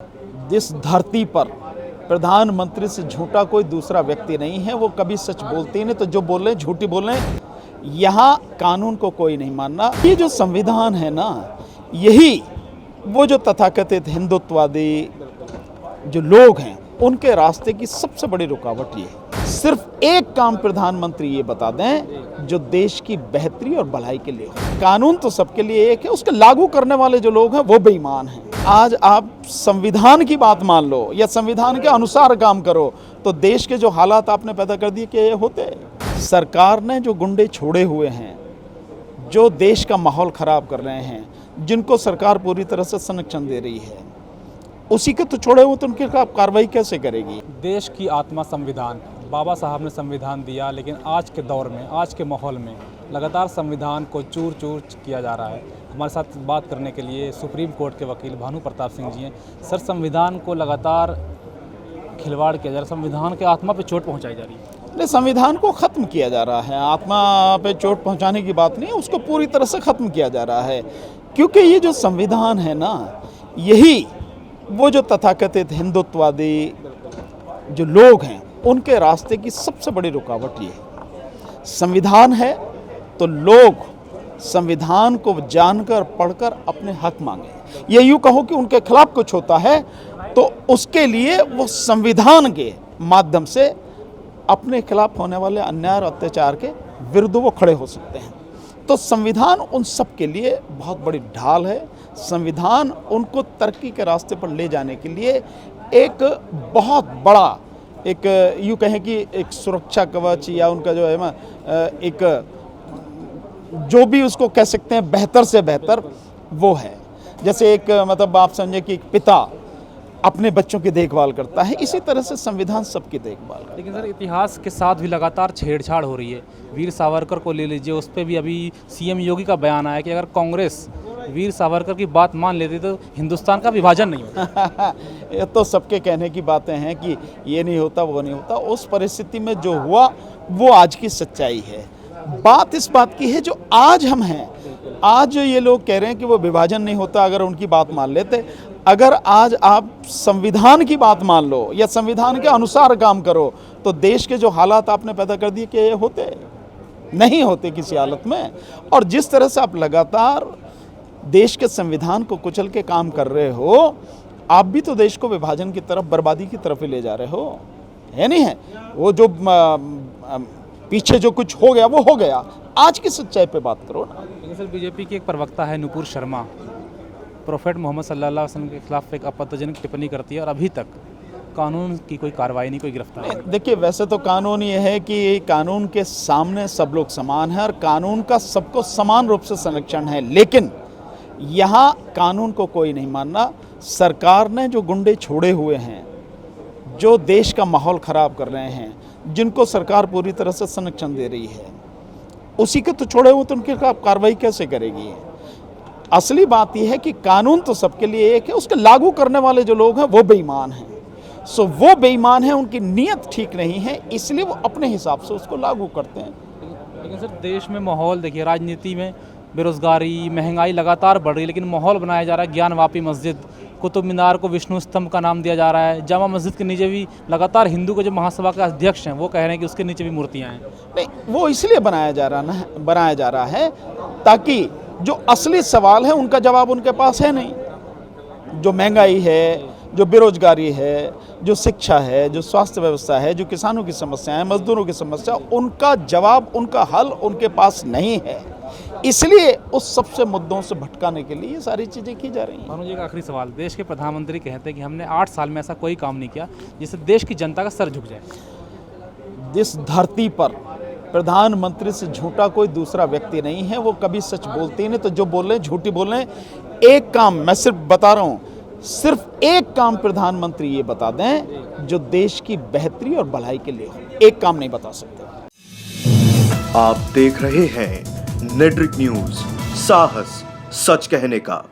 जिस धरती पर प्रधानमंत्री से झूठा कोई दूसरा व्यक्ति नहीं है, वो कभी सच बोलते ही नहीं, तो जो बोल रहे हैं झूठी बोल रहे हैं। यहाँ कानून को कोई नहीं मानना। ये जो संविधान है ना, यही वो जो तथाकथित हिंदुत्ववादी जो लोग हैं उनके रास्ते की सबसे बड़ी रुकावट ये है। सिर्फ एक काम प्रधानमंत्री ये बता दें जो देश की बेहतरी और भलाई के लिए हो। कानून तो सबके लिए एक है, उसके लागू करने वाले जो लोग हैं वो बेईमान हैं। आज आप संविधान की बात मान लो या संविधान के अनुसार काम करो तो देश के जो हालात आपने पैदा कर दिए कि ये होते। सरकार ने जो गुंडे छोड़े हुए हैं, जो देश का माहौल खराब कर रहे हैं, जिनको सरकार पूरी तरह से संरक्षण दे रही है, उसी के तो छोड़े हुए तो उनके खिलाफ कार्रवाई कैसे करेगी। देश की आत्मा संविधान, बाबा साहब ने संविधान दिया, लेकिन आज के दौर में, आज के माहौल में लगातार संविधान को चूर चूर किया जा रहा है। हमारे साथ बात करने के लिए सुप्रीम कोर्ट के वकील भानु प्रताप सिंह जी हैं। सर, संविधान को लगातार खिलवाड़ किया जा रहा है, संविधान के आत्मा पे चोट पहुंचाई जा रही है। नहीं, संविधान को ख़त्म किया जा रहा है। आत्मा पे चोट पहुंचाने की बात नहीं है, उसको पूरी तरह से ख़त्म किया जा रहा है। क्योंकि ये जो संविधान है ना, यही वो जो तथाकथित हिंदुत्ववादी जो लोग हैं उनके रास्ते की सबसे बड़ी रुकावट ये है। संविधान है तो लोग संविधान को जानकर पढ़कर अपने हक मांगे। ये यूँ कहो कि उनके खिलाफ कुछ होता है तो उसके लिए वो संविधान के माध्यम से अपने खिलाफ होने वाले अन्याय और अत्याचार के विरुद्ध वो खड़े हो सकते हैं। तो संविधान उन सब के लिए बहुत बड़ी ढाल है। संविधान उनको तरक्की के रास्ते पर ले जाने के लिए एक बहुत बड़ा, एक यूँ कहें कि एक सुरक्षा कवच या उनका जो है ना एक जो भी उसको कह सकते हैं बेहतर से बेहतर वो है। जैसे एक मतलब आप समझे कि एक पिता अपने बच्चों की देखभाल करता है, इसी तरह से संविधान सबकी देखभाल करता है। लेकिन सर, इतिहास के साथ भी लगातार छेड़छाड़ हो रही है। वीर सावरकर को ले लीजिए, उस पर भी अभी सीएम योगी का बयान आया कि अगर कांग्रेस वीर सावरकर की बात मान लेती तो हिंदुस्तान का विभाजन नहीं होता। ये तो सबके कहने की बातें हैं कि ये नहीं होता, वो नहीं होता। उस परिस्थिति में जो हुआ वो आज की सच्चाई है। बात इस बात की है जो आज हम हैं, आज जो ये लोग कह रहे हैं कि वो विभाजन नहीं होता, अगर उनकी बात मान लेते, अगर आज आप संविधान की बात मान लो या संविधान के अनुसार काम करो तो देश के जो हालात आपने पैदा कर दिए कि ये होते नहीं होते किसी हालत में। और जिस तरह से आप लगातार देश के संविधान को कुचल के काम कर रहे हो, आप भी तो देश को विभाजन की तरफ, बर्बादी की तरफ ही ले जा रहे हो, है नहीं है? वो जो पीछे जो कुछ हो गया वो हो गया। आज की सच्चाई पे बात करो ना। लेकिन सर, बीजेपी के एक प्रवक्ता है नुपुर शर्मा, प्रोफेट मोहम्मद सल्लल्लाहु अलैहि वसल्लम के खिलाफ एक आपत्तिजनक टिप्पणी करती है और अभी तक कानून की कोई कार्रवाई नहीं, कोई गिरफ्तारी नहीं। देखिए, वैसे तो कानून ये है कि कानून के सामने सब लोग समान हैं और कानून का सबको समान रूप से संरक्षण है, लेकिन यहाँ कानून को कोई नहीं मानना। सरकार ने जो गुंडे छोड़े हुए हैं, जो देश का माहौल ख़राब कर रहे हैं, जिनको सरकार पूरी तरह से संरक्षण दे रही है, उसी के तो छोड़े हुए तो उनके खिलाफ कार्रवाई कैसे करेगी। असली बात यह है कि कानून तो सबके लिए एक है, उसके लागू करने वाले जो लोग हैं वो बेईमान हैं। सो वो बेईमान हैं, उनकी नीयत ठीक नहीं है, इसलिए वो अपने हिसाब से उसको लागू करते हैं। लेकिन सर, देश में माहौल देखिए, राजनीति में बेरोजगारी, महंगाई लगातार बढ़ रही है, लेकिन माहौल बनाया जा रहा है। ज्ञानवापी मस्जिद, कुतुब मीनार को विष्णु स्तंभ का नाम दिया जा रहा है। जामा मस्जिद के नीचे भी लगातार हिंदू के जो महासभा के अध्यक्ष हैं वो कह रहे हैं कि उसके नीचे भी मूर्तियाँ हैं। नहीं, वो इसलिए बनाया जा रहा है ताकि जो असली सवाल है उनका जवाब उनके पास है नहीं। जो महंगाई है, जो बेरोजगारी है, जो शिक्षा है, जो स्वास्थ्य व्यवस्था है, जो किसानों की समस्या है, मजदूरों की समस्या, उनका जवाब, उनका हल उनके पास नहीं है। इसलिए उस सबसे मुद्दों से भटकाने के लिए ये सारी चीज़ें की जा रही हैं। भानु जी, का आखिरी सवाल, देश के प्रधानमंत्री कहते हैं कि हमने 8 साल में ऐसा कोई काम नहीं किया जिससे देश की जनता का सर झुक जाए। जिस धरती पर प्रधानमंत्री से झूठा कोई दूसरा व्यक्ति नहीं है, वो कभी सच बोलते ही नहीं, तो जो बोल रहे हैं झूठी बोल रहे हैं। एक काम मैं सिर्फ बता रहा हूँ, सिर्फ एक काम प्रधानमंत्री ये बता दें जो देश की बेहतरी और भलाई के लिए हो। एक काम नहीं बता सकते। आप देख रहे हैं नेट्रिक न्यूज, साहस सच कहने का।